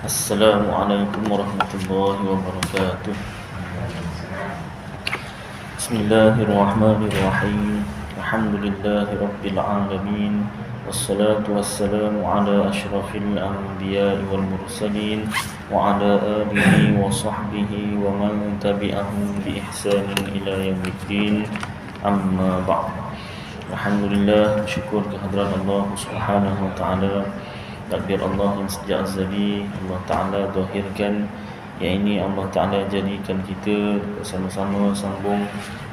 Assalamualaikum warahmatullahi wabarakatuh. Bismillahirrahmanirrahim. Alhamdulillahi rabbil alamin. Wassalatu wassalamu ala asyrafil anbiya'i wal mursalin wa ala alihi wa sahbihi wa man tabi'ahum bi ihsanin ila yaumiddin. Amma ba'd. Alhamdulillah, syukur kehadrat Allah Subhanahu wa taala. Takdir Allah yang sejak azali Allah Ta'ala zahirkan, yang ini Allah Ta'ala jadikan kita bersama-sama sambung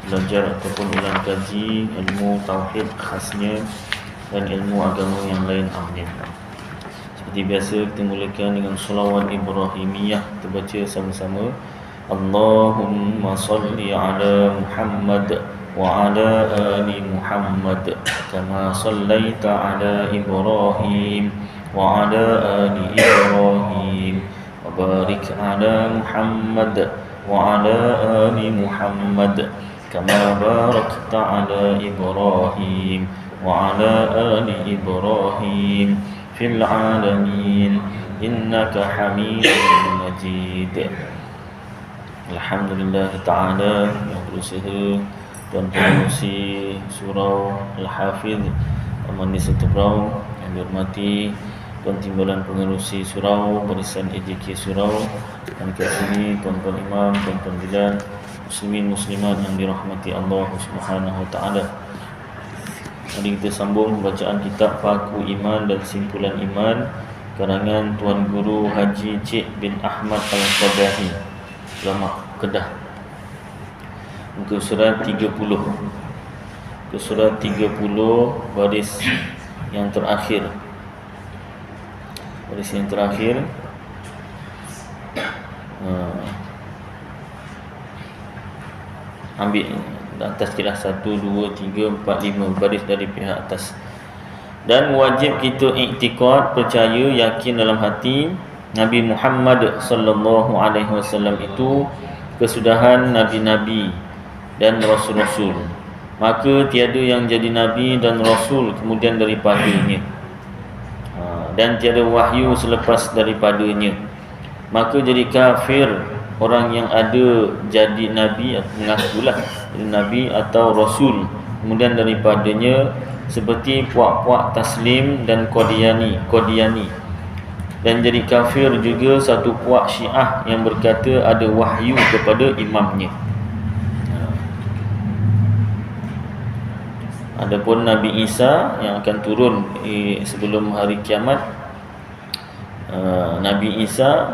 belajar ataupun ulang kaji ilmu tauhid khasnya dan ilmu agama yang lain. Amin. Seperti biasa kita mulakan dengan salawat Ibrahimiyah. Kita baca sama-sama. Allahumma salli ala Muhammad wa ala ali Muhammad kama sallaita ala Ibrahim وعلى آل إبراهيم وبارك على محمد وعلى آل محمد كما باركت على إبراهيم وعلى آل إبراهيم في العالمين إنك حميد مجيد. Alhamdulillah Ta'ala yang berusaha dan pengurusi surau Al-Hafidh Amani Setebrau yang dihormati Tuan Timbalan Pengerusi Surau, Barisan AJK Surau, dan kat sini tuan-tuan imam, tuan-tuan bidan, muslimin muslimat yang dirahmati Allah Subhanahu wa taala. Mari kita sambung bacaan kitab Paku Iman dan Simpulan Iman karangan Tuan Guru Haji Cik bin Ahmad Al-Qadahi, ulama Kedah. Muka surat 30. Muka surat 30 baris yang terakhir. Baris yang terakhir. Ambil atas kelas 1, 2, 3, 4, 5 baris dari pihak atas. Dan wajib kita iktikad, percaya, yakin dalam hati Nabi Muhammad sallallahu alaihi wasallam itu kesudahan nabi-nabi dan rasul-rasul. Maka tiada yang jadi nabi dan rasul kemudian daripadanya, dan tiada wahyu selepas daripadanya. Maka jadi kafir orang yang ada jadi nabi atau mengakulah jadi nabi atau rasul kemudian daripadanya, seperti puak-puak Taslim dan Qadiani. Dan jadi kafir juga satu puak Syiah yang berkata ada wahyu kepada imamnya. Adapun Nabi Isa yang akan turun sebelum hari kiamat, Nabi Isa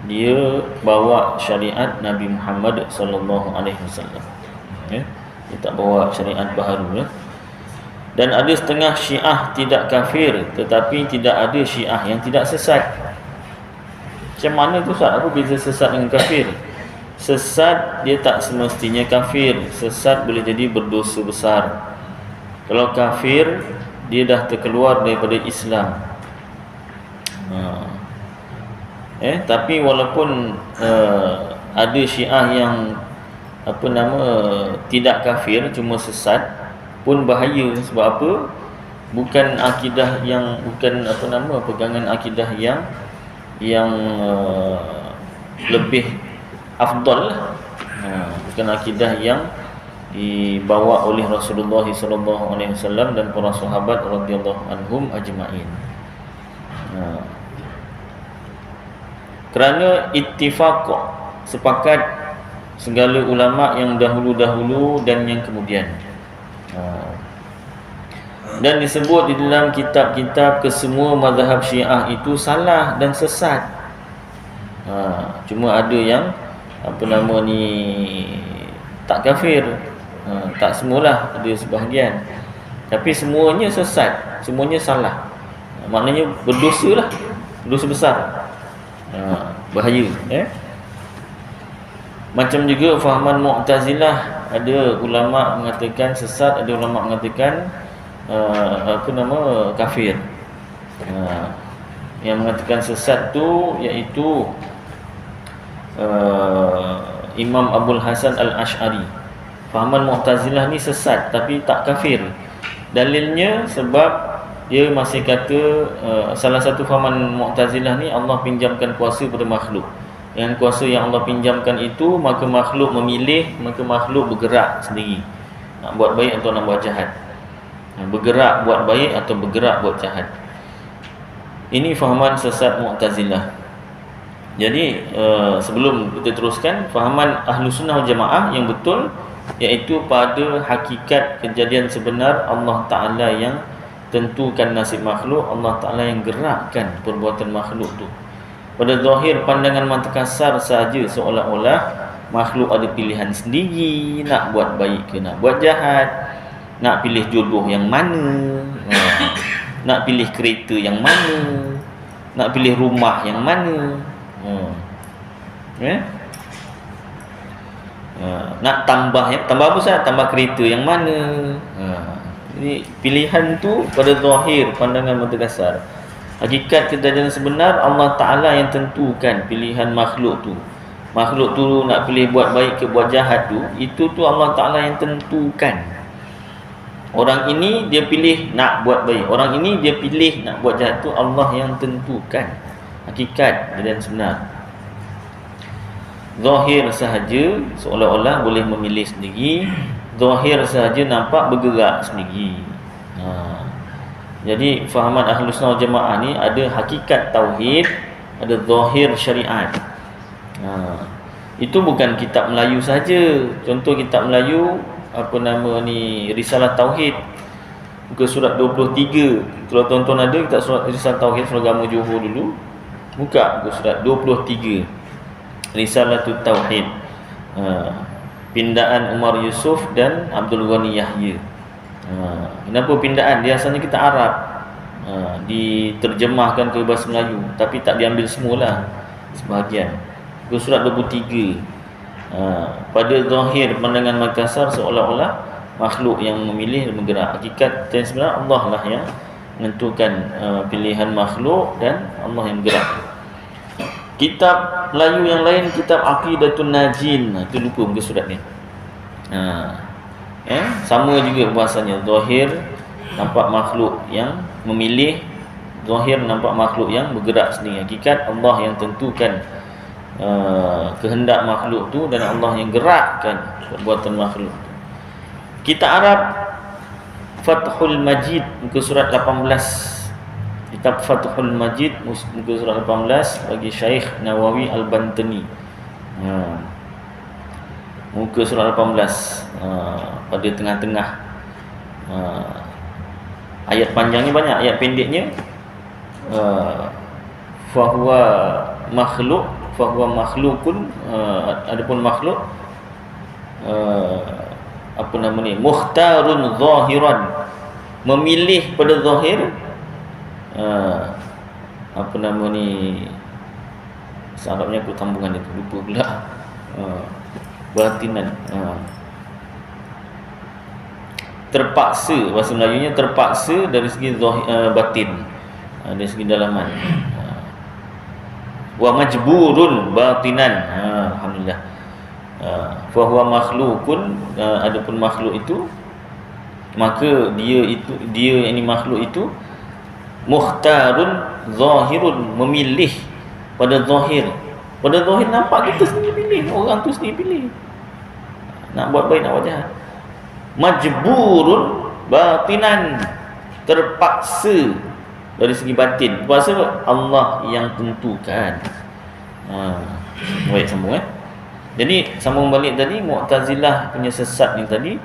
dia bawa syariat Nabi Muhammad sallallahu alaihi wasallam. Dia tak bawa syariat baharu ya. Dan ada setengah Syiah tidak kafir, tetapi tidak ada Syiah yang tidak sesat. Macam mana tu Ustaz? Apa beza sesat dengan kafir? Sesat dia tak semestinya kafir. Sesat boleh jadi berdosa besar. Kalau kafir, dia dah terkeluar daripada Islam. Tapi walaupun ada Syiah yang tidak kafir, cuma sesat, pun bahaya. Sebab apa? Bukan akidah yang pegangan akidah yang lebih afdal lah. Bukan akidah yang dibawa oleh Rasulullah sallallahu alaihi wasallam dan para sahabat radhiyallahu anhum ajma'in. Kerana ittifaq, sepakat segala ulama yang dahulu-dahulu dan yang kemudian. Dan disebut di dalam kitab-kitab kesemua mazhab Syiah itu salah dan sesat. Cuma ada yang tak kafir. Tak semualah, ada sebahagian. Tapi semuanya sesat, semuanya salah. Maknanya berdosa lah, berdosa besar. Bahaya. Macam juga fahaman Mu'tazilah, ada ulama mengatakan sesat, ada ulama mengatakan kafir. Yang mengatakan sesat tu iaitu Imam Abul Hasan Al-Ash'ari. Fahaman Mu'tazilah ni sesat tapi tak kafir. Dalilnya sebab dia masih kata salah satu fahaman Mu'tazilah ni Allah pinjamkan kuasa pada makhluk. Yang kuasa yang Allah pinjamkan itu, maka makhluk memilih, maka makhluk bergerak sendiri nak buat baik atau nak buat jahat, bergerak buat baik atau bergerak buat jahat. Ini fahaman sesat Mu'tazilah. Jadi sebelum kita teruskan, fahaman Ahlus Sunnah wal Jamaah yang betul, iaitu pada hakikat kejadian sebenar Allah Ta'ala yang tentukan nasib makhluk, Allah Ta'ala yang gerakkan perbuatan makhluk tu. Pada zahir pandangan mata kasar saja, seolah-olah makhluk ada pilihan sendiri nak buat baik ke nak buat jahat, nak pilih jodoh yang mana, nak pilih kereta yang mana, nak pilih rumah yang mana, nak tambah besar, tambah kereta yang mana. Jadi pilihan tu pada zahir pandangan mata kasar. Hakikat kejadian sebenar Allah Ta'ala yang tentukan pilihan makhluk tu. Makhluk tu nak pilih buat baik ke buat jahat tu, itu tu Allah Ta'ala yang tentukan. Orang ini dia pilih nak buat baik, orang ini dia pilih nak buat jahat, tu Allah yang tentukan. Hakikat kejadian sebenar. Zahir sahaja seolah-olah boleh memilih sendiri, zahir sahaja nampak bergerak sendiri. Jadi fahaman Ahlus Sunnah wal Jamaah ni ada hakikat tauhid, ada zahir syariat. Itu bukan kitab Melayu saja. Contoh kitab Melayu Risalah Tauhid, muka surat 23. Kalau tuan-tuan ada kitab surat Risalah Tauhid Surah Agama Johor dulu, buka muka surat 23, Risalah Tauhid, pindaan Umar Yusuf dan Abdul Ghani Yahya. Kenapa pindaan? Dia asalnya kita Arab, diterjemahkan ke bahasa Melayu, tapi tak diambil semualah, sebahagian. Muka surat 23. Pada zahir pandangan Makassar seolah-olah makhluk yang memilih dan bergerak. Hakikat dan sebenarnya Allah lah yang menentukan pilihan makhluk dan Allah yang bergerak. Kitab Melayu yang lain, kitab Aqidatun Najin, itu lupa muka surat ni. Sama juga bahasanya, zahir nampak makhluk yang memilih, zahir nampak makhluk yang bergerak sendiri. Hakikat Allah yang tentukan kehendak makhluk tu dan Allah yang gerakkan perbuatan makhluk. Kitab Arab Fathul Majid muka surat 18. Kitab Fathul Majid muka surat 18 bagi Syekh Nawawi Al-Bantani. Muka surat 18, pada tengah-tengah. Ayat panjangnya banyak, ayat pendeknya fahuwa makhlukun, adapun makhluk mukhtarun zahiran, memilih pada zahir, Arabnya aku tambungan itu lupa pula, batinan, terpaksa, bahasa Melayunya terpaksa dari segi batin, dari segi dalaman. Wa majburun batinan, alhamdulillah. Fa huwa makhlukun, adapun makhluk itu, maka dia ini makhluk itu mukhtarun zahirun, memilih pada zahir. Pada zahir nampak kita sendiri pilih, orang tu sendiri pilih nak buat baik nak buat jahat. Majburun batinan, terpaksa dari segi batin. Pasal Allah yang tentukan. Baik, sambung Jadi sambung balik tadi, Mu'tazilah punya sesat yang tadi,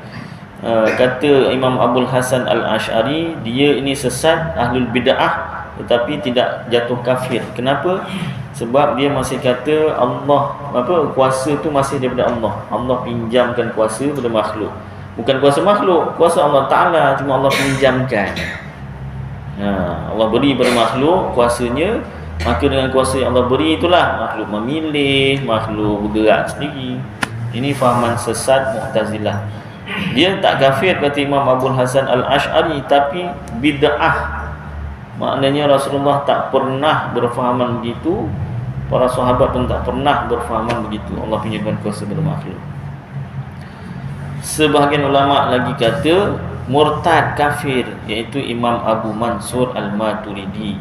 kata Imam Abul Hasan Al-Ash'ari, dia ini sesat, ahlul bid'ah, tetapi tidak jatuh kafir. Kenapa? Sebab dia masih kata Allah, kuasa tu masih daripada Allah. Allah pinjamkan kuasa pada makhluk. Bukan kuasa makhluk, kuasa Allah Ta'ala, cuma Allah pinjamkan. Allah beri pada makhluk kuasanya, maka dengan kuasa yang Allah beri itulah makhluk memilih, makhluk bergerak sendiri. Ini fahaman sesat Mu'tazilah. Dia tak kafir kata Imam Abul Hasan Al-Ash'ari, tapi bid'ah. Maknanya Rasulullah tak pernah berfahaman begitu, para sahabat pun tak pernah berfahaman begitu, Allah pinjamkan kuasa pada makhluk. Sebahagian ulama lagi kata murtad kafir, iaitu Imam Abu Mansur Al-Maturidi.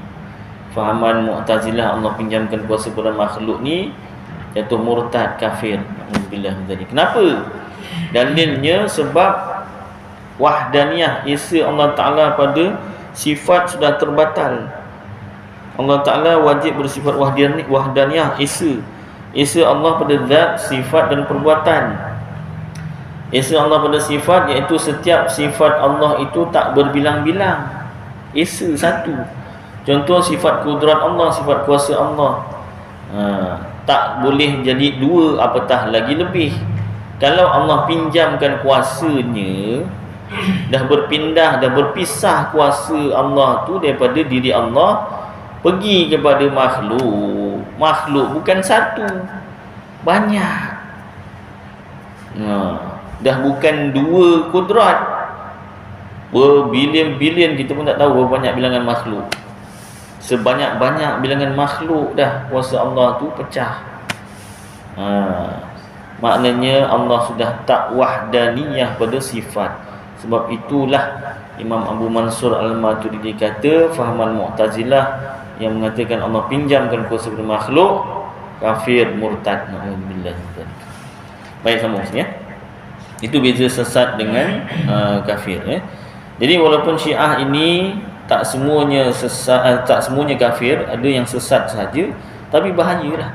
Fahaman Mu'tazilah Allah pinjamkan kuasa pada makhluk ni jatuh murtad kafir. Alhamdulillah. Kenapa? Dalilnya sebab wahdaniyah, esa Allah Ta'ala pada sifat sudah terbatal. Allah Ta'ala wajib bersifat wahdaniyah, esa Allah pada zat, sifat dan perbuatan. Esa Allah pada sifat, iaitu setiap sifat Allah itu tak berbilang-bilang, esa satu. Contoh sifat kudrat Allah, sifat kuasa Allah, tak boleh jadi dua, apatah lagi lebih. Kalau Allah pinjamkan kuasanya, dah berpindah, dah berpisah kuasa Allah tu daripada diri Allah pergi kepada makhluk. Makhluk bukan satu, banyak. Dah bukan dua kudrat, berbilion-bilion, kita pun tak tahu berapa banyak bilangan makhluk. Sebanyak-banyak bilangan makhluk dah kuasa Allah tu pecah. Maknanya Allah sudah tak wahdaniyah pada sifat. Sebab itulah Imam Abu Mansur Al-Maturidi kata fahaman Mu'tazilah yang mengatakan Allah pinjamkan kuasa pada makhluk kafir, murtad. Alhamdulillah. Baik, sambung sini ya. Itu beza sesat dengan kafir ya. Jadi walaupun Syiah ini tak semuanya sesat, tak semuanya kafir, ada yang sesat saja, tapi bahayalah.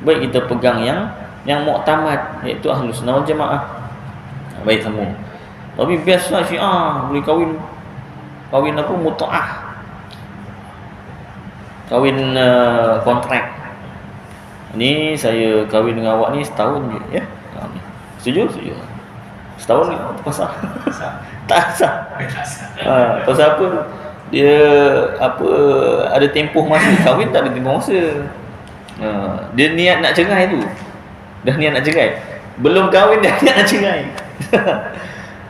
Baik kita pegang yang muktamad, iaitu Ahlus Sunnah wal Jamaah. Baik, sambung. Tapi biasa Syiah boleh kahwin apa, mut'ah, kahwin kontrak. Ni saya kahwin dengan awak ni setahun je ya. Setuju? Setahun ni pasal tak sah. Pasal apa? Dia ada tempoh masa. Kahwin tak ada tempoh masa. Dia niat nak cerai tu. Dah niat nak cerai. Belum kahwin dah niat nak cerai.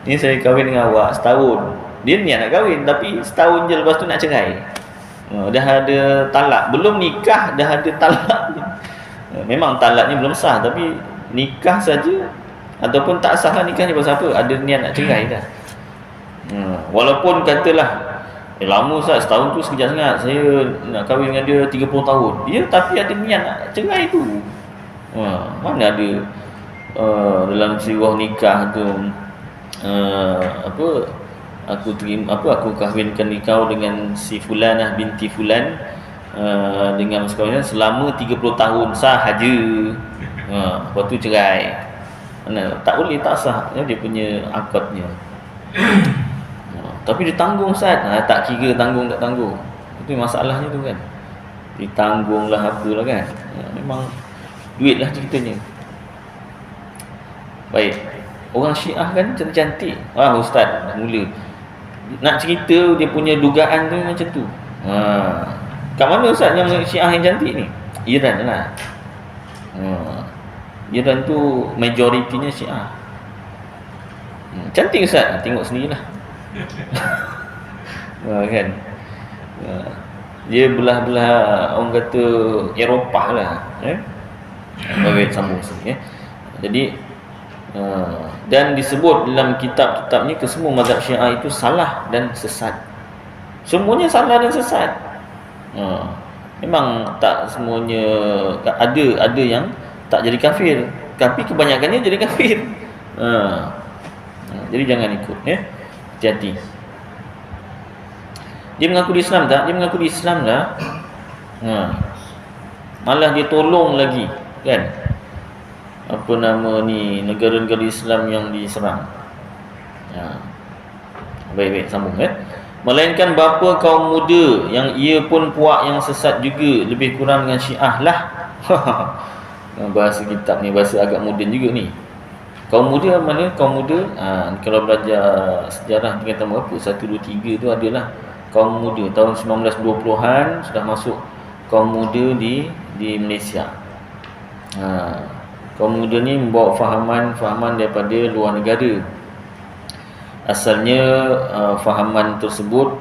Ni saya kahwin dengan awak setahun. Dia niat nak kahwin tapi setahun je lepas tu nak cerai. Dah ada talak. Belum nikah dah ada talak. Memang talak ni belum sah, tapi nikah saja ataupun tak sah lah nikah ni pasal apa? Ada niat nak cerai dah. Walaupun katalah lama Ustaz, setahun tu sekejap sangat. Saya nak kahwin dengan dia 30 tahun. Ya, tapi ada niat nak cerai tu. Mana ada dalam sirah nikah tu aku kahwinkan kau dengan si fulanah binti fulan dengan mas kahwin selama 30 tahun sahaja. Lepas tu cerai. Mana tak boleh, tak sah ya, dia punya akadnya. Tapi dia tanggung Ustaz. Tak kira tanggung tak tanggung. Itu masalahnya tu kan. Ditanggunglah apalah kan. Memang duit lah ceritanya. Baik. Orang Syiah kan cantik-cantik. Ustaz mula nak cerita dia punya dugaan tu macam tu. Kat mana Ustaz yang Syiah yang cantik ni? Iran lah. Iran tu majoritinya Syiah. Cantik Ustaz, tengok sendirilah. Kan. Dia belah-belah orang kata Eropah lah. Baik, sambung sini. Jadi dan disebut dalam kitab-kitab ni kesemua mazhab Syiah itu salah dan sesat. Semuanya salah dan sesat. Memang tak semuanya, ada yang tak jadi kafir, tapi kebanyakannya jadi kafir. Jadi jangan ikut ya. Hati-hati. Dia mengaku di Islam tak? Dia mengaku di Islam lah. Malah dia tolong lagi kan, apa nama ni, negara-negara Islam yang diserang. Baik-baik, sambung ya. Melainkan bapa kaum muda yang ia pun puak yang sesat juga, lebih kurang dengan Syiah lah. Bahasa kitab ni bahasa agak moden juga ni. Kaum muda mana? Kaum muda kalau belajar sejarah tingkatan berapa, 1, 2, 3 tu adalah kaum muda tahun 1920-an sudah masuk kaum muda di Malaysia. Kaum muda ni membawa fahaman daripada luar negara. Asalnya fahaman tersebut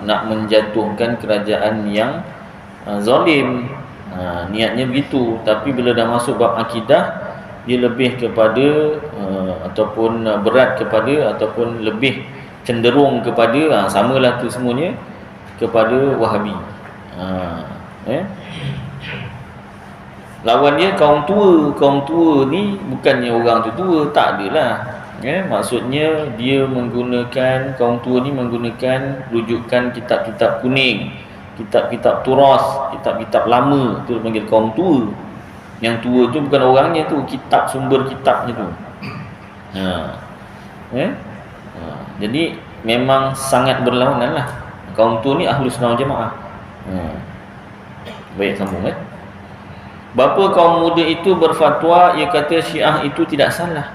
nak menjatuhkan kerajaan yang zalim. Niatnya begitu, tapi bila dah masuk bab akidah, dia lebih kepada ataupun berat kepada ataupun lebih cenderung kepada samalah tu semuanya kepada Wahabi. Lawan dia kaum tua ni bukannya orang tu tua, tak adalah. Maksudnya dia menggunakan, kaum tua ni menggunakan rujukan kitab-kitab kuning, kitab-kitab turas, kitab-kitab lama, tu panggil kaum tua. Yang tua tu bukan orangnya tu, kitab, sumber kitabnya tu. Jadi memang sangat berlawanan lah. Kaum tua ni Ahlus Sunnah wal Jamaah. Baik, sambung Bapa kaum muda itu berfatwa, ia kata Syiah itu tidak salah.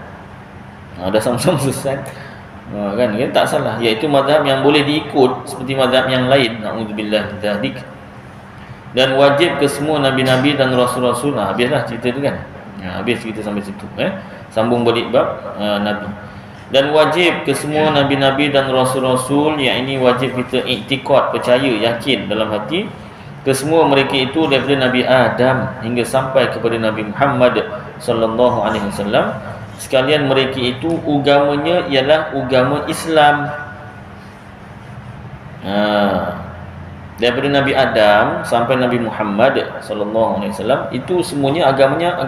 Dah sama-sama sesat. Kan tak salah, iaitu mazhab yang boleh diikut seperti mazhab yang lain. Na'udzubillah min dzalik. Dan wajib ke semua nabi-nabi dan rasul-rasul. Habislah cerita tu kan. Habis cerita sampai situ. Sambung balik bab nabi. Dan wajib ke semua nabi-nabi dan rasul-rasul, yang ini wajib kita iktikad, percaya, yakin dalam hati, ke semua mereka itu daripada Nabi Adam hingga sampai kepada Nabi Muhammad sallallahu alaihi wasallam, sekalian mereka itu agamanya ialah agama Islam. Daripada Nabi Adam sampai Nabi Muhammad sallallahu alaihi wasallam itu semuanya agamanya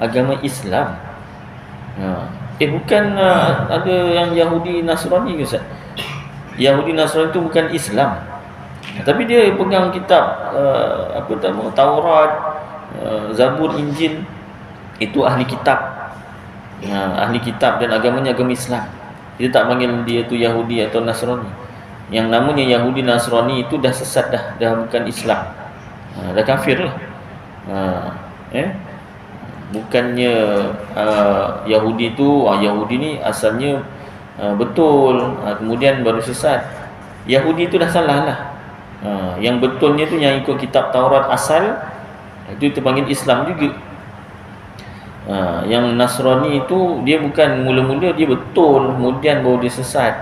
agama Islam. Bukan ada yang Yahudi Nasrani ke Ustaz? Yahudi Nasrani itu bukan Islam. Tapi dia pegang kitab Taurat, Zabur, Injil. Itu ahli kitab. Ahli kitab dan agamanya agama Islam. Kita tak panggil dia tu Yahudi atau Nasrani. Yang namanya Yahudi Nasrani itu dah sesat dah bukan Islam. Dah kafir lah. Bukannya Yahudi tu Yahudi ni asalnya betul, kemudian baru sesat. Yahudi tu dah salah lah. Yang betulnya tu yang ikut kitab Taurat asal, itu terpanggil Islam juga. Yang Nasrani itu dia bukan mula-mula dia betul, kemudian baru dia sesat.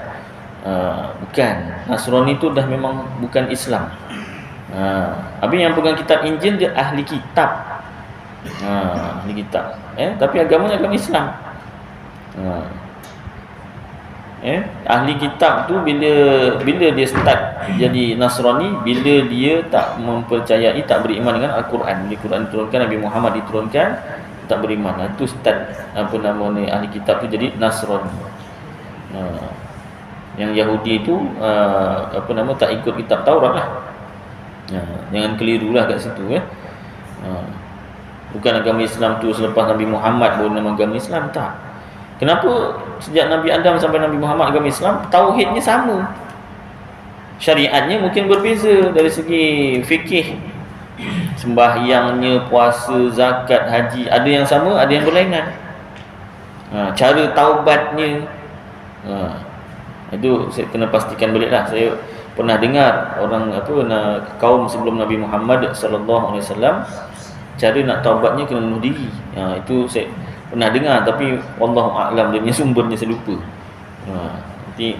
Bukan. Nasrani itu dah memang bukan Islam. Habis yang pegang kitab Injil dia ahli kitab. Ahli kitab. Tapi agamanya agama Islam. Ahli kitab tu bila dia start jadi Nasrani, bila dia tak mempercayai, tak beriman dengan Al-Quran. Bila Quran diturunkan, Nabi Muhammad diturunkan, tak beriman. Itu start ahli kitab tu jadi Nasrani. Yang Yahudi itu tak ikut kitab Taurat lah. Jangan kelirulah kat situ. Bukan agama Islam tu selepas Nabi Muhammad baru nama agama Islam, tak. Kenapa sejak Nabi Adam sampai Nabi Muhammad agama Islam tauhidnya sama, syariatnya mungkin berbeza dari segi fikih, sembahyangnya, puasa, zakat, haji, ada yang sama, ada yang berlainan. Cara taubatnya, itu saya kena pastikan balik lah. Saya pernah dengar orang kaum sebelum Nabi Muhammad sallallahu alaihi wasallam, cara nak taubatnya kena bunuh diri. Itu saya pernah dengar, tapi wallahu a'lam, dia punya sumbernya saya lupa. Nanti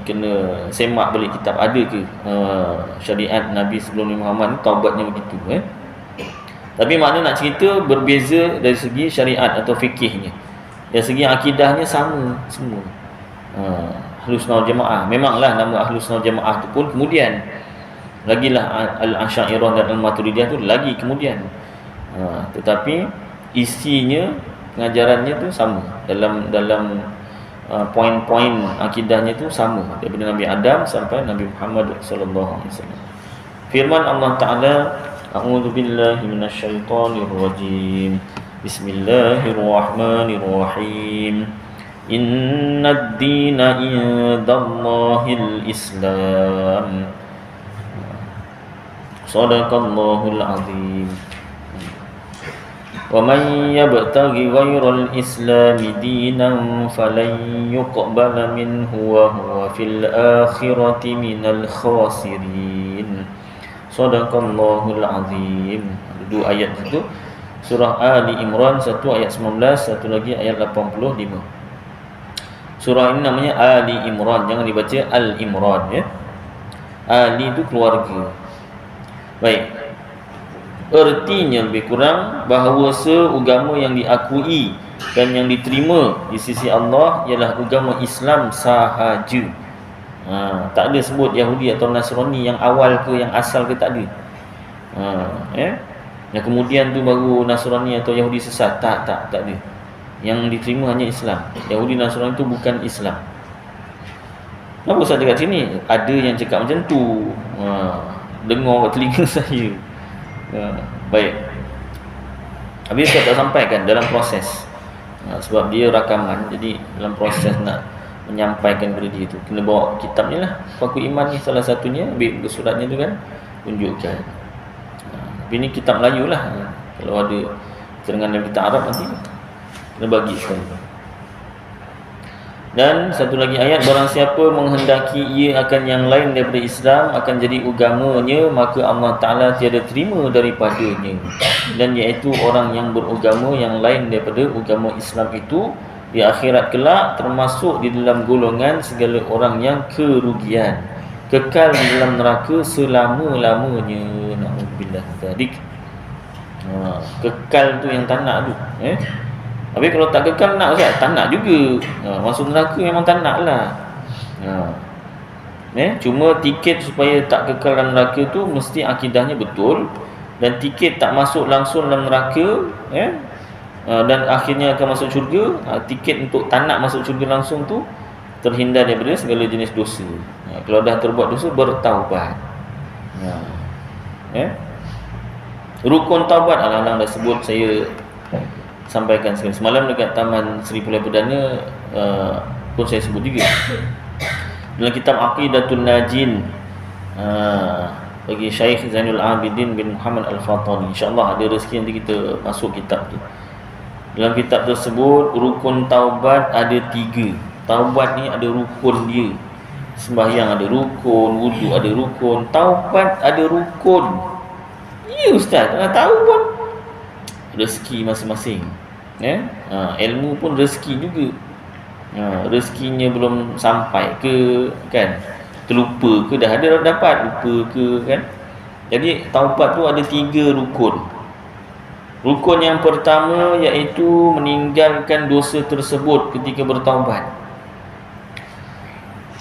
kena semak balik kitab, ada ke syariat Nabi sebelum Nabi Muhammad ni taubatnya begitu. Tapi makna nak cerita berbeza dari segi syariat atau fikihnya. Dari segi akidahnya sama semua. Ahlus Sunnah wal Jamaah. Memanglah nama Ahlus Sunnah wal Jamaah tu pun kemudian. Lagilah Al-Asy'ariyah dan Al-Maturidiyah tu lagi kemudian. Tetapi isinya, pengajarannya tu sama, dalam poin-poin akidahnya tu sama daripada Nabi Adam sampai Nabi Muhammad sallallahu alaihi wasallam. Firman Allah Taala, a'udzu billahi minasyaitonir rajim. Bismillahirrahmanirrahim. Innad dina indallahil Islam. Shadaqallahul azim. وَمَنْ يَبْتَغِ غَيْرَ الْإِسْلَامِ دِينًا فَلَنْ يُقْبَلَ مِنْهُ وَهُوَ فِي الْآخِرَةِ مِنَ الْخَاسِرِينَ. Shadaqallahul azim. Dua ayat itu surah Ali Imran, satu ayat 19, satu lagi ayat 85. Surah ini namanya Ali Imran, jangan dibaca Al Imran ya. Ali itu keluarga. Baik. Ertinya lebih kurang bahawa seagama yang diakui dan yang diterima di sisi Allah ialah agama Islam sahaja. Tak ada sebut Yahudi atau Nasrani yang awal ke, yang asal ke, tak ada. Yang kemudian tu baru Nasrani atau Yahudi sesat, tak ada. Yang diterima hanya Islam. Yahudi Nasrani itu bukan Islam. Kenapa Ustaz dekat sini? Ada yang cakap macam tu. Dengar kat telinga saya. Baik. Habis saya tak sampaikan dalam proses. Sebab dia rakaman, jadi dalam proses nak menyampaikan kepada dia tu, kena bawa kitab ni lah, Paku Iman ni salah satunya, ambil suratnya tu kan, tunjukkan. Tapi ni kitab Melayu lah. Kalau ada terengan dalam kitab Arab nanti kena bagi sekali. Dan satu lagi ayat, barang siapa menghendaki ia akan yang lain daripada Islam, akan jadi agamanya, maka Allah Ta'ala tiada terima daripadanya. Dan iaitu orang yang beragama yang lain daripada agama Islam itu, di akhirat kelak termasuk di dalam golongan segala orang yang kerugian, kekal di dalam neraka selama-lamanya. Na'udzubillah dzalik. Kekal tu yang tak nak tu. Tapi kalau tak kekal nak kan? Tak nak juga. Masuk neraka memang tak nak lah. Cuma tiket supaya tak kekal dalam neraka tu mesti akidahnya betul. Dan tiket tak masuk langsung dalam neraka, dan akhirnya akan masuk syurga. Tiket untuk tak nak masuk syurga langsung tu terhindar daripada segala jenis dosa. Kalau dah terbuat dosa, bertaubat. Rukun taubat, alang-alang dah sebut, saya sampaikan sekali semalam dekat Taman Seri Pulau Perdana, pun saya sebut juga dalam kitab Aqidatul Najin, bagi Syekh Zainul Abidin bin Muhammad Al-Fatani. InsyaAllah ada rezeki nanti kita masuk kitab tu. Dalam kitab tersebut, rukun taubat ada 3. Taubat ni ada rukun dia. Sembahyang ada rukun, wudu ada rukun, taubat ada rukun. Ya Ustaz, tak nak tahu pun. Rezeki masing-masing. Ilmu pun rezeki juga. Rezekinya belum sampai ke, kan, terlupa ke, dah ada dapat, lupa ke, kan. Jadi taubat tu ada 3 rukun. Rukun yang pertama iaitu meninggalkan dosa tersebut ketika bertaubat.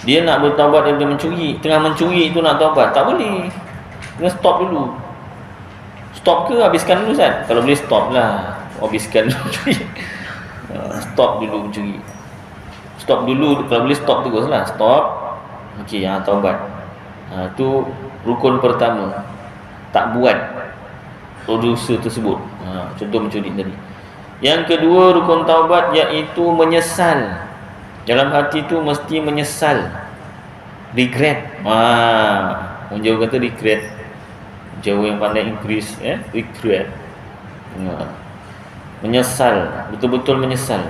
Dia nak bertaubat daripada mencuri, tengah mencuri itu nak taubat, tak boleh. Kena stop dulu. Stop ke habiskan dulu Ustaz? Kalau boleh stop lah. Habiskan dulu mencuri. Stop dulu mencuri. Stop dulu, kalau boleh stop terus lah. Stop. Okey, taubat. Tu rukun pertama. Tak buat dosa tersebut. Contoh mencuri tadi. Yang kedua rukun taubat iaitu menyesal. Dalam hati tu mesti menyesal. Regret. Orang Jawa kata regret. Jawa yang pandai Inggeris, regret. Menyesal, betul-betul menyesal.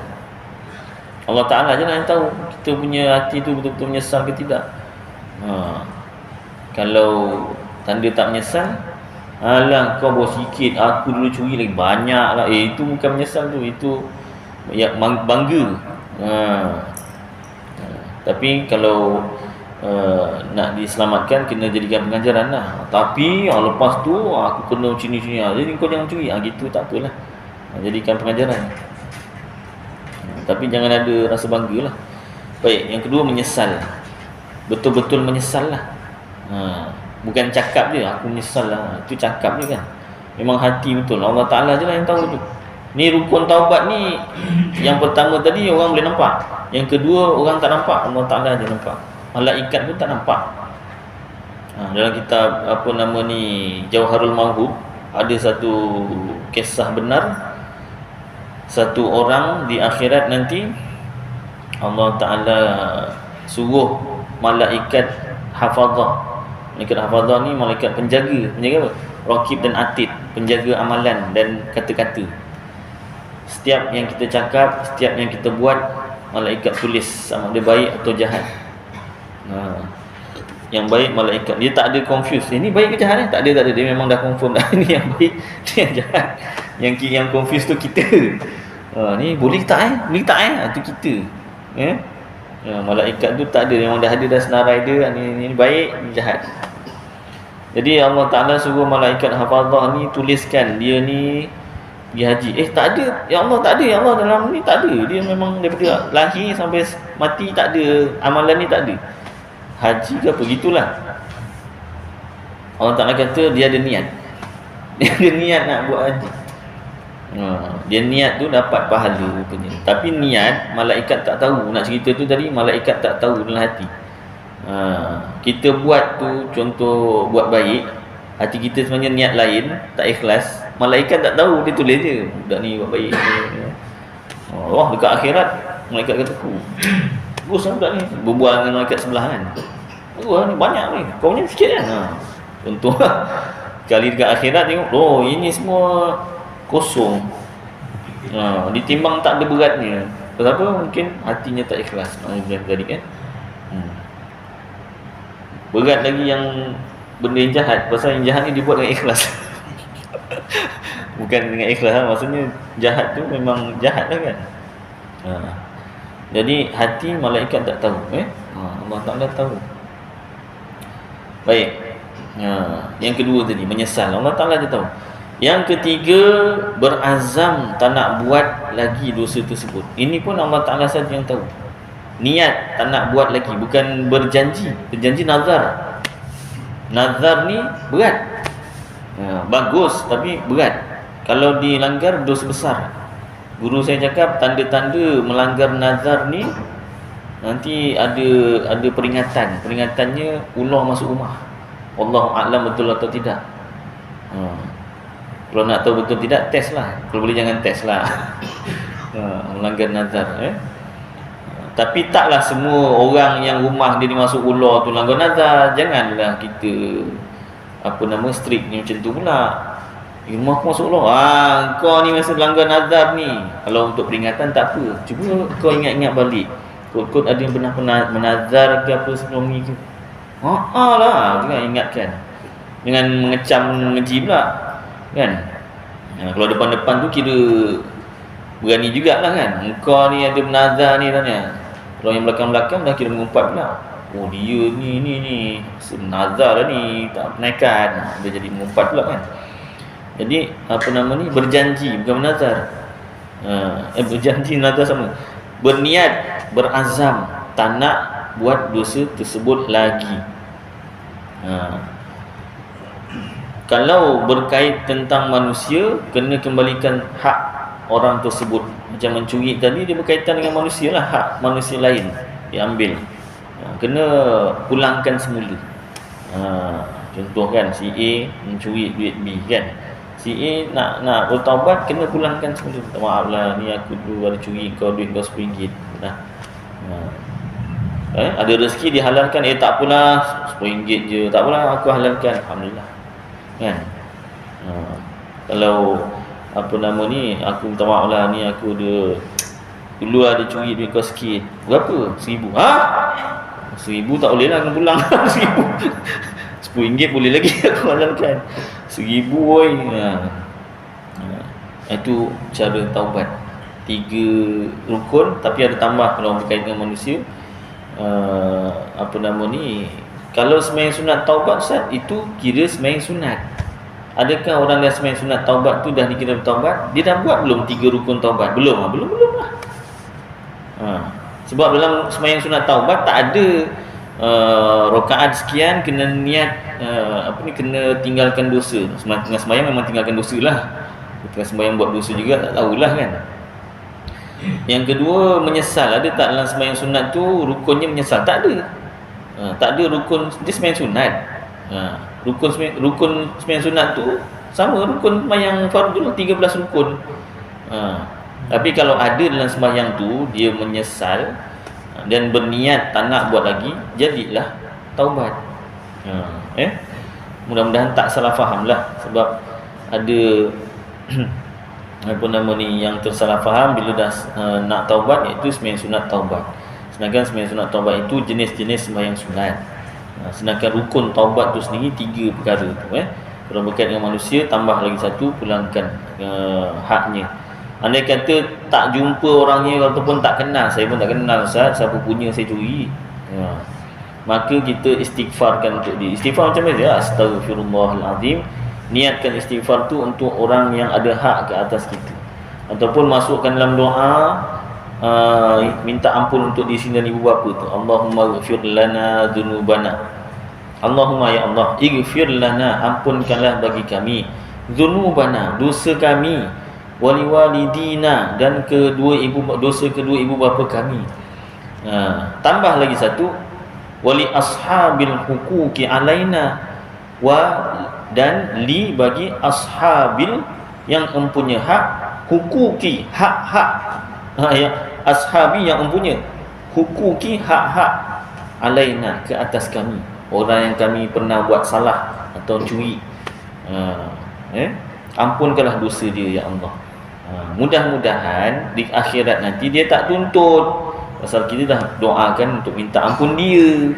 Allah Ta'ala je lah yang tahu kita punya hati tu betul-betul menyesal ke tidak. Kalau tanda tak menyesal, alah kau bawa sikit, aku dulu curi lagi banyak lah. Itu bukan menyesal tu, itu ya, bangga. Tapi kalau nak diselamatkan, kena jadikan pengajaran lah. Tapi lepas tu aku kena cini-cini, jadi kau jangan curi, gitu tak apalah. Jadikan pengajaran. Tapi jangan ada rasa bangga lah. Baik, yang kedua menyesal. Betul-betul menyesal lah. Bukan cakap je, aku menyesal lah. Itu cakap je kan. Memang hati betul. Allah Ta'ala je lah yang tahu tu. Ni rukun taubat ni, yang pertama tadi orang boleh nampak. Yang kedua orang tak nampak, Allah Ta'ala je nampak. Malaikat pun tak nampak. Dalam kitab apa nama ni, Jauharul Mawhub, ada satu kisah benar. Satu orang di akhirat nanti Allah Ta'ala suruh malaikat hafazah. Malaikat hafazah ni malaikat penjaga. Penjaga apa? Raqib dan Atid, penjaga amalan dan kata-kata. Setiap yang kita cakap, setiap yang kita buat, malaikat tulis sama ada baik atau jahat. Yang baik malaikat, dia tak ada confuse. Ini baik ke jahat? Tak ada. Dia memang dah confirm dah. Ini yang baik, ini yang jahat. Yang confuse tu kita. Ni boleh tak boleh tak tu kita. Malaikat tu tak ada, memang dah ada dah senarai dia. Ini baik, ini jahat. Jadi Allah Ta'ala suruh malaikat hafazah ni tuliskan dia ni pergi haji. Tak ada. Ya Allah, tak ada. Ya Allah, dalam ni tak ada. Dia memang daripada lahir sampai mati tak ada. Amalan ni tak ada. Haji ke apa, gitulah. Allah Ta'ala kata dia ada niat. Dia ada niat nak buat haji. Dia niat tu dapat pahala rupanya. Tapi niat, malaikat tak tahu. Nak cerita tu tadi, malaikat tak tahu dalam hati. Kita buat tu, contoh buat baik, hati kita sebenarnya niat lain, tak ikhlas. Malaikat tak tahu, dia tulis je budak ni buat baik. Allah dekat akhirat, malaikat kata bagus lah budak ni. Berbual dengan malaikat sebelah kan, bagus ni, banyak ni, kau ni sikit kan. Contoh kali dekat akhirat tengok, ini semua kosong. Ditimbang tak ada beratnya. Kenapa? Mungkin hatinya tak ikhlas. Tadi kan, berat lagi yang benda yang jahat. Pasal yang jahat ni dibuat dengan ikhlas. Bukan dengan ikhlas lah. Maksudnya jahat tu memang jahat lah kan. Jadi hati malaikat tak tahu. Allah Ta'ala tahu. Baik. Yang kedua tadi, menyesal. Allah Ta'ala dia tahu. Yang ketiga, berazam tak nak buat lagi dosa tersebut. Ini pun Allah Ta'ala saja yang tahu. Niat tak nak buat lagi, bukan berjanji. Berjanji nazar. Nazar ni berat. Bagus tapi berat. Kalau dilanggar dosa besar. Guru saya cakap tanda-tanda melanggar nazar ni nanti ada peringatan. Peringatannya ular masuk rumah. Wallahu a'lam betul atau tidak. Kalau nak tahu betul tidak, test lah. Kalau boleh jangan test lah. Melanggar nazar. Tapi taklah semua orang yang rumah dia dimasuk ular tu langgar nazar. Janganlah kita strict ni macam tu pula. Rumah aku masuk ular. Kau ni masa langgar nazar ni. Kalau untuk peringatan tak apa. Cuba kau ingat-ingat balik. Kot-kot ada yang pernah menazar ke apa sebelum ni ke? Lah, jangan ingatkan. Jangan mengecam mengeji pula. Kan? Kalau depan-depan tu kira berani jugalah kan. Engkau ni ada menazar ni tanya. Kalau yang belakang-belakang dah kira mengumpat pula. Dia ni menazar lah ni, tak penaikan. Dia jadi mengumpat pula kan. Jadi berjanji, bukan menazar. Berjanji, nazar sama. Berniat, berazam tak nak buat dosa tersebut lagi. Kalau berkait tentang manusia, kena kembalikan hak orang tersebut. Macam mencuri tadi, dia berkaitan dengan manusia lah. Hak manusia lain diambil, kena pulangkan semula. Contoh kan, si A mencuri duit B kan. Si A nak bertaubat, kena pulangkan semula. Maaf lah, ni aku dulu ada curi kau duit kau RM10 dah. Ada rezeki dihalalkan, tak apalah RM10 je, tak apalah aku halalkan, alhamdulillah kan. Kalau aku minta maaf lah, ni aku dulu ada curi duit kau sikit. Berapa? RM1,000. RM1,000 tak boleh lah, kena pulang. RM10 boleh lagi aku halalkan. RM1,000 boy. Itu cara taubat. 3 rukun, tapi ada tambah kalau berkait dengan manusia. Kalau sembahyang sunat taubat, Ustaz, itu kira sembahyang sunat. Adakah orang yang sembahyang sunat taubat tu dah dikira bertaubat? Dia dah buat belum 3 rukun taubat? Belum lah. Sebab dalam sembahyang sunat taubat tak ada rakaat sekian kena niat kena tinggalkan dosa. Tengah sembahyang memang tinggalkan dosa lah. Tengah sembahyang buat dosa juga, tak tahulah kan. Yang kedua, menyesal. Ada tak dalam sembahyang sunat tu rukunnya menyesal? Tak ada. Tak ada rukun dia sembahyang sunat. Rukun sembahyang sunat tu sama rukun sembahyang fardu 13 rukun. Tapi kalau ada dalam sembahyang tu dia menyesal dan berniat tak nak buat lagi, jadilah taubat. Mudah-mudahan tak salah faham lah. Sebab ada yang tersalah faham bila dah nak taubat, iaitu sembahyang sunat taubat. Sedangkan sembahyang sunat taubat itu jenis-jenis sembahyang sunat. Sedangkan rukun taubat tu sendiri 3 perkara tu. Kalau berkait dengan manusia, tambah lagi 1, pulangkan haknya. Andai kata tak jumpa orangnya ataupun tak kenal, saya pun tak kenal Ustaz, siapa punya saya curi, maka kita istighfarkan untuk dia. Istighfar macam mana? Astaghfirullahalazim niatkan istighfar tu untuk orang yang ada hak ke atas kita, ataupun masukkan dalam doa minta ampun untuk diri sendiri dan ibu bapa tu. Allahumma ighfir lana dzunubana, Allahumma ya Allah, ighfir lana, ampunkanlah bagi kami, dzunubana, dosa kami, wali walidina, dan dosa kedua ibu bapa kami. Tambah lagi satu, wali ashabil huquqi alaina, dan li bagi ashabil yang mempunyai hak, huquqi hak-hak, ya, ashabi yang mempunyai, huquqi hak-hak, alaina ke atas kami, orang yang kami pernah buat salah atau curi. Ampunkanlah dosa dia ya Allah. Mudah-mudahan di akhirat nanti dia tak tuntut, pasal kita dah doakan untuk minta ampun dia.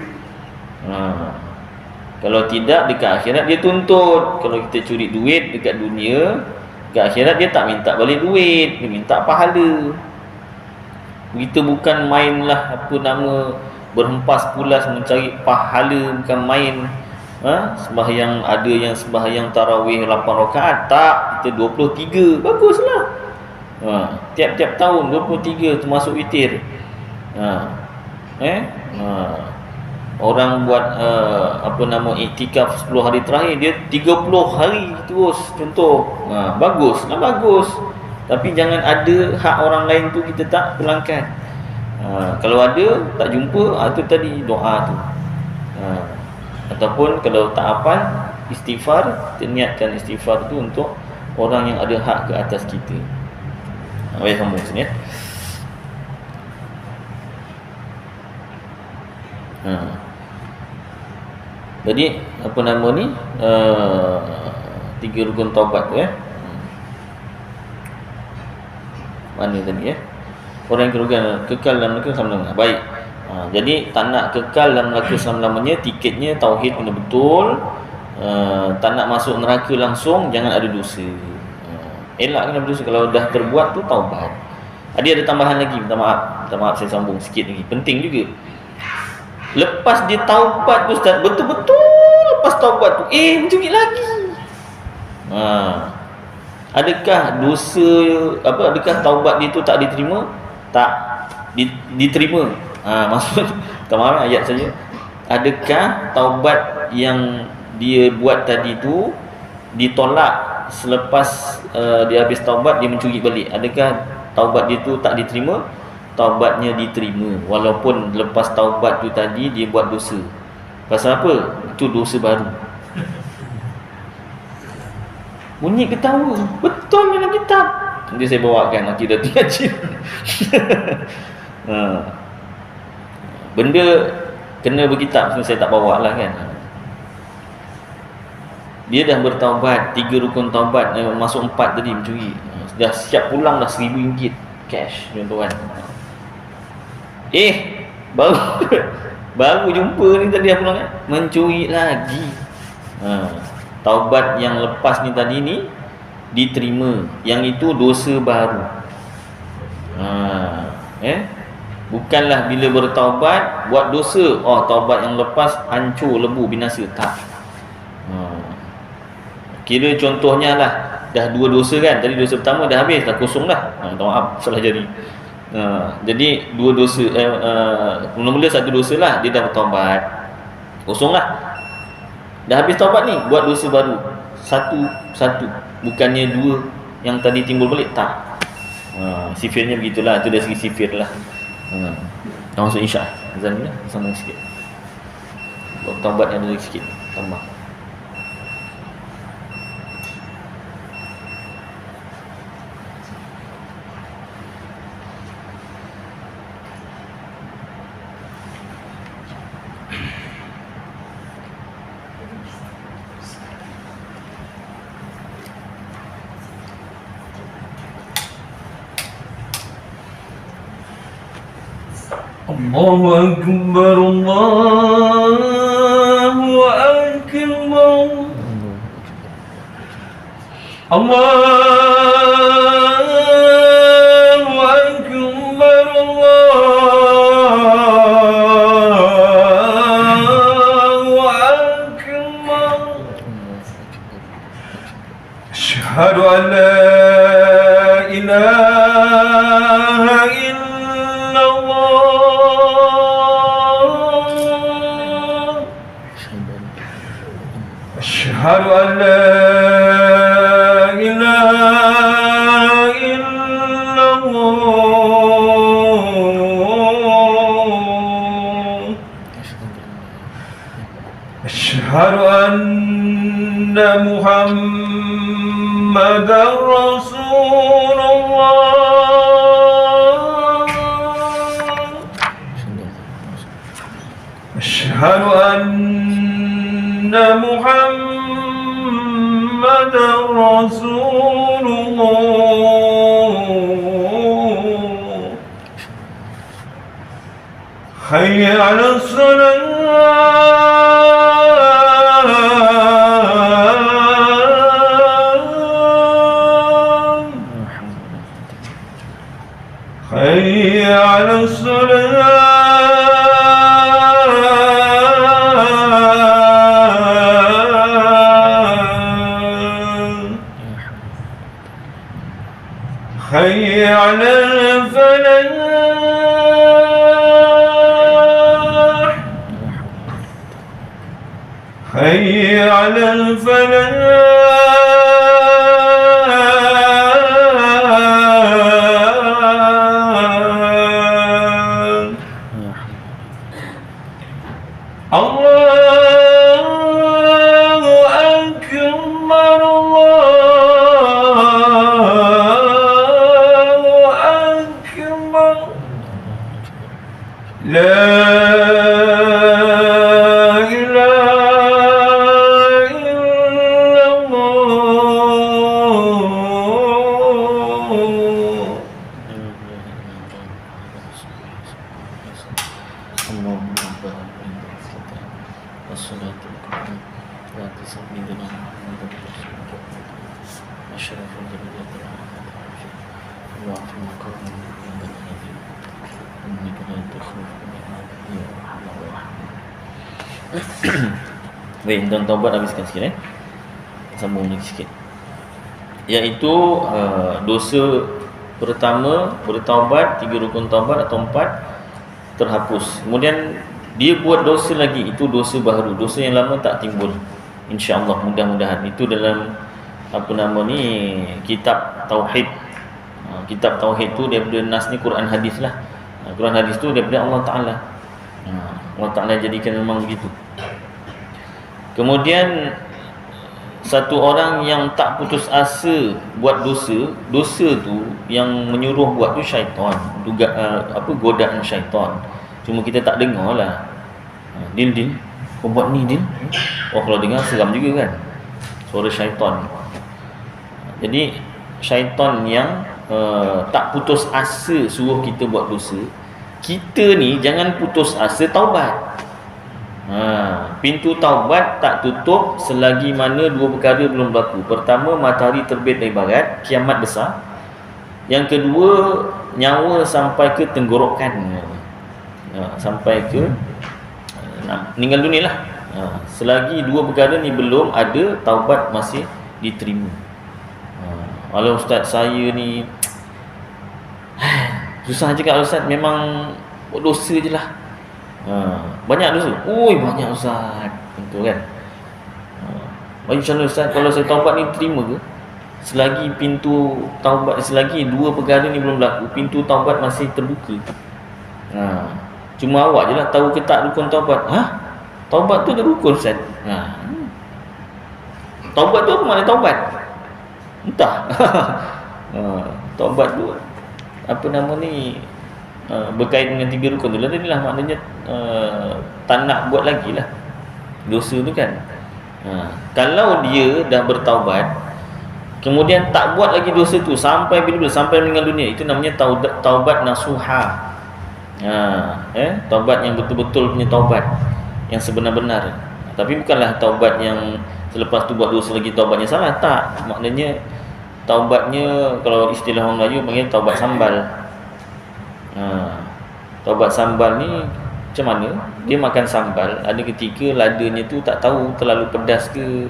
Kalau tidak, dekat akhirat dia tuntut. Kalau kita curi duit dekat dunia, dekat akhirat dia tak minta balik duit, dia minta pahala. Kita bukan mainlah berhempas pulas mencari pahala, bukan main. Sembahyang, ada yang sembahyang tarawih 8 rakaat, tak, kita 23, baguslah. Tiap-tiap tahun 23 termasuk witir. Orang buat iktikaf 10 hari terakhir, dia 30 hari terus contoh. Bagus. Tapi jangan ada hak orang lain tu kita tak pulangkan. Kalau ada tak jumpa, tu tadi doa tu. Ataupun kalau tak hafal, istighfar, niatkan istighfar tu untuk orang yang ada hak ke atas kita. Baik, sambung sini ya. Jadi tiga rukun taubat tu ya. Mana tadi ya? Orang yang kerugian kekal dalam neraka selama-lamanya. Baik. Jadi tak nak kekal dalam neraka selama-lamanya, tiketnya tauhid kena betul. Tak nak masuk neraka langsung, jangan ada dosa. Elakkan dosa. Kalau dah terbuat tu taubat. Ada tambahan lagi, minta maaf saya sambung sikit lagi. Penting juga. Lepas dia taubat tu Ustaz, betul-betul lepas taubat tu mencuri lagi. Adakah adakah taubat dia tu tak diterima? Tak diterima. Maksud kemarin ayat saja. Adakah taubat yang dia buat tadi tu ditolak selepas dia habis taubat, dia mencuri balik? Adakah taubat dia tu tak diterima? Taubatnya diterima, walaupun lepas taubat tu tadi dia buat dosa. Pasal apa? Itu dosa baru. Bunyi ketawa, betul dalam kitab. Nanti saya bawakan akidah Kacil. Benda kena berkitab, saya tak bawa lah kan. Dia dah bertaubat, 3 rukun taubat, masuk 4 tadi mencuri. Dah siap pulang dah RM1,000 cash tuan-tuan. Baru jumpa ni tadi pulang kan, mencuri lagi. Taubat yang lepas ni tadi ni diterima, yang itu dosa baru. Bukanlah bila bertaubat buat dosa, taubat yang lepas hancur, lebu, binasa, tak. Kira contohnya lah, dah 2 dosa kan, tadi dosa pertama dah habis, dah kosong dah. Maaf, salah jadi. Jadi 2 dosa, mula-mula 1 dosa lah, dia dah bertaubat, kosong lah. Dah habis taubat ni, buat dosa baru, satu, bukannya 2 yang tadi timbul balik, tak. Sifirnya begitulah, itu dari segi sifir lah. Masuk insya azan ni lah, sambung sikit. Taubat yang ada sikit, tambah. Allahu Akbar, Allahu Akbar, Allahu Akbar, Allahu Akbar. أشهد أن لا إله إلا الله أشهد أن لا إله إلا الله أشهد أن محمدا رسول الله أشهد أن محمدا رسول الله حي على الصلاة حي على الصلاة حي على الفلاح حي على الفلاح الله أكبر الله أكبر لا إله إلا الله اللهم ربنا والصلاة والسلام على سيدنا محمد أشرف الدرجات وأعطي مقام عند الحبيب إنك لا تخلف الميعاد يا أرحم الراحمين. Baik, dan taubat habiskan sikit sambung lagi sikit, iaitu dosa pertama bertaubat, 3 rukun taubat atau 4 terhapus. Kemudian dia buat dosa lagi, itu dosa baru, dosa yang lama tak timbul, insya-Allah, mudah-mudahan. Itu dalam kitab tauhid. Kitab tauhid tu daripada nas ni Quran hadis lah. Quran hadis tu daripada Allah Taala. Allah Taala jadikan memang begitu. Kemudian satu orang yang tak putus asa buat dosa, dosa tu yang menyuruh buat tu syaitan, godaan syaitan. Cuma kita tak dengar lah. Dil, kau buat ni Dil. Oh, kalau dengar seram juga kan, suara syaitan. Jadi syaitan yang tak putus asa suruh kita buat dosa. Kita ni jangan putus asa taubat. Pintu taubat tak tutup selagi mana 2 perkara belum berlaku. Pertama, matahari terbit dari barat, kiamat besar. Yang kedua, nyawa sampai ke tenggorokan, sampai ke meninggal dunia lah. Selagi 2 perkara ni belum ada, taubat masih diterima. Kalau ustaz saya ni susah cakap, ustaz memang buat dosa je lah. Banyak dosa. Oi, banyak ustaz. Betul kan? Macam mana ustaz, kalau saya taubat ni terima ke? Selagi pintu taubat, selagi 2 perkara ni belum berlaku, pintu taubat masih terbuka. Cuma awak je lah tahu ke tak rukun taubat. Taubat tu ada rukun ustaz. Taubat tu apa makna taubat? Entah. Taubat tu berkait dengan 3 rukun tu lah. Tadilah maknanya tak nak buat lagi lah dosa tu kan. Kalau dia dah bertaubat, kemudian tak buat lagi dosa tu sampai bila? Sampai meninggal dunia, itu namanya taubat nasuha. Taubat yang betul-betul punya taubat yang sebenar-benar. Tapi bukanlah taubat yang selepas tu buat dosa lagi taubatnya salah. Tak, maknanya taubatnya kalau istilah orang Melayu panggil taubat sambal. Taubat sambal ni macam mana? Dia makan sambal, ada ketika ladanya tu tak tahu terlalu pedas ke.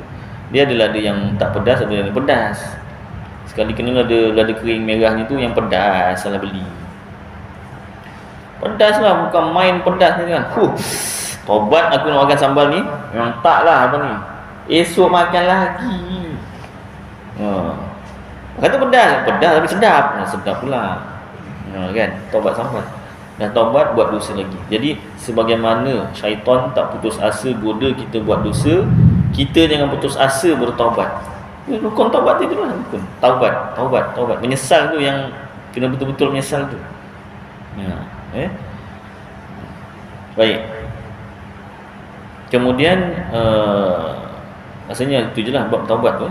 Dia ada lada yang tak pedas, ada yang pedas. Sekali kena lada kering merahnya tu yang pedas, salah beli. Pedas lah, bukan main pedas ni kan. Tobat aku nak makan sambal ni. Memang tak lah apa ni. Esok makan lagi. Kata pedas tapi sedap. Sedap pula. Kan? Tobat sambal. Dah tobat buat dosa lagi. Jadi sebagaimana syaitan tak putus asa goda kita buat dosa, kita jangan putus asa bertaubat. Rukun taubat itu lah rukun. Taubat. Menyesal tu yang kena betul-betul menyesal tu. Baik. Kemudian rasanya itu je lah bab taubat tu.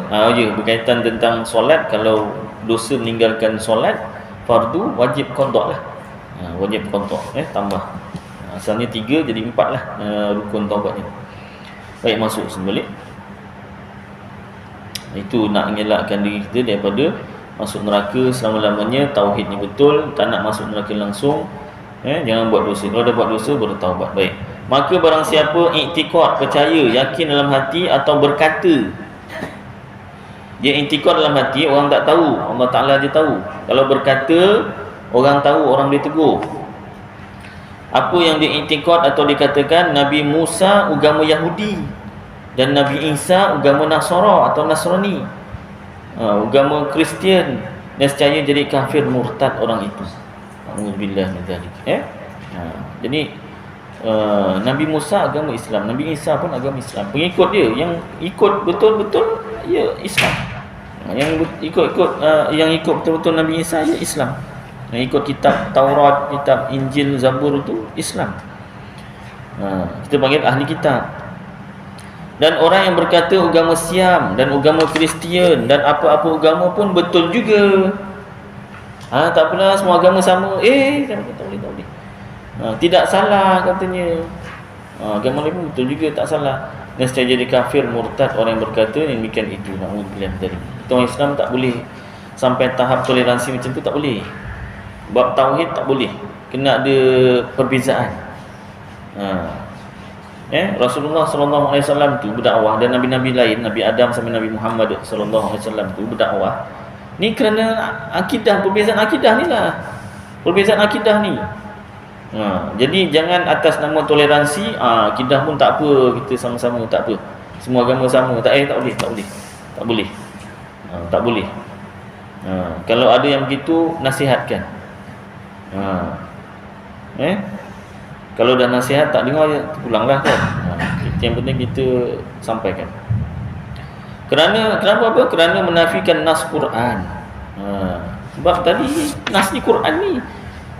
Berkaitan tentang solat, kalau dosa meninggalkan solat fardu, wajib qada lah. Wajib qada, tambah. Asalnya 3 jadi 4 lah rukun taubatnya. Baik, masuk sebalik. Itu nak mengelakkan diri kita daripada masuk neraka selama-lamanya. Tauhidnya betul, tak nak masuk neraka langsung. Jangan buat dosa. Kalau dah buat dosa baru taubat. Baik. Maka barang siapa iktikad, percaya, yakin dalam hati atau berkata. Dia iktikad dalam hati, orang tak tahu, Allah Ta'ala dia tahu. Kalau berkata, orang tahu, orang dia tegur. Apa yang dia iktikad atau dikatakan, Nabi Musa agama Yahudi dan Nabi Isa agama Nasara atau Nasrani, agama Kristian, dan secaya jadi kafir murtad orang itu. Alhamdulillah min zalik. Jadi Nabi Musa agama Islam, Nabi Isa pun agama Islam. Pengikut dia yang ikut betul-betul ya Islam. Yang ikut betul-betul Nabi Isa ya Islam. Yang ikut kitab Taurat, kitab Injil, Zabur itu Islam. Kita panggil ahli kitab. Dan orang yang berkata agama Siam dan agama Kristian dan apa-apa agama pun betul juga. Tak apalah, semua agama sama. Tak boleh. Tidak salah katanya. Agama lain pun betul juga, tak salah. Dan secara jadi kafir murtad orang yang berkata yang demikian itu. Na'udzubillah dari. Orang Islam tak boleh sampai tahap toleransi macam tu, tak boleh. Bab tauhid tak boleh. Kena ada perbezaan. Rasulullah sallallahu alaihi wasallam tu berdakwah, dan nabi-nabi lain, Nabi Adam sampai Nabi Muhammad sallallahu alaihi wasallam tu berdakwah. Ni kerana akidah, perbezaan akidah ni lah. Perbezaan akidah ni. Jadi jangan atas nama toleransi, akidah pun tak apa, kita sama-sama tak apa. Semua agama sama, tak boleh. Tak boleh. Kalau ada yang begitu, nasihatkan. Kalau dah nasihat tak dengar, pulanglah kan. Yang penting kita sampaikan. Kenapa apa? Kerana menafikan nas Quran. Sebab tadi nas di Quran ni,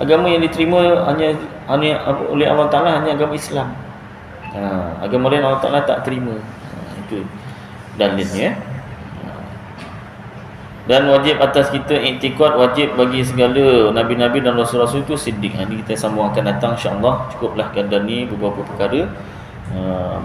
agama yang diterima hanya oleh Allah Ta'ala hanya agama Islam. Agama lain Allah Ta'ala tak terima. Itu dalilnya. Dan wajib atas kita iktikad, wajib bagi segala nabi-nabi dan rasul-rasul itu siddiq. Ini kita sambung akan datang, insya-Allah. Cukuplah kadar ni beberapa perkara.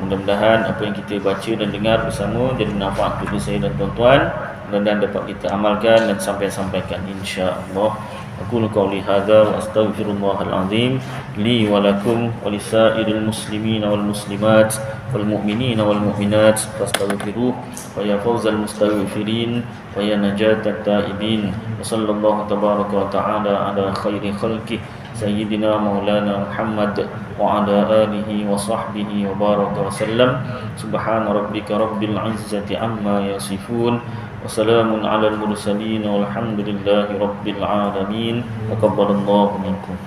Mudah-mudahan apa yang kita baca dan dengar bersama jadi manfaat untuk saya dan tuan-tuan, dan dapat kita amalkan dan sampaikan insya-Allah. Aku qauli hadza wa astaghfirullahal azim li wa lakum wa lisairil muslimin wal muslimat wal mu'minin wal mu'minat fastaghfiruh wa ya fawzal mustaghfirin wa ya najatat taibin. Wa sallallahu tabaraka wa ta'ala ala khairi khalqih sayyidina maulana Muhammad wa ala alihi wa sahbihi wa baraka wa sallam. Subhana rabbika rabbil izzati amma yasifun. Wassalamun ala al-mursalin walhamdulillahi rabbil alamin. Taqabbalallahu minkum.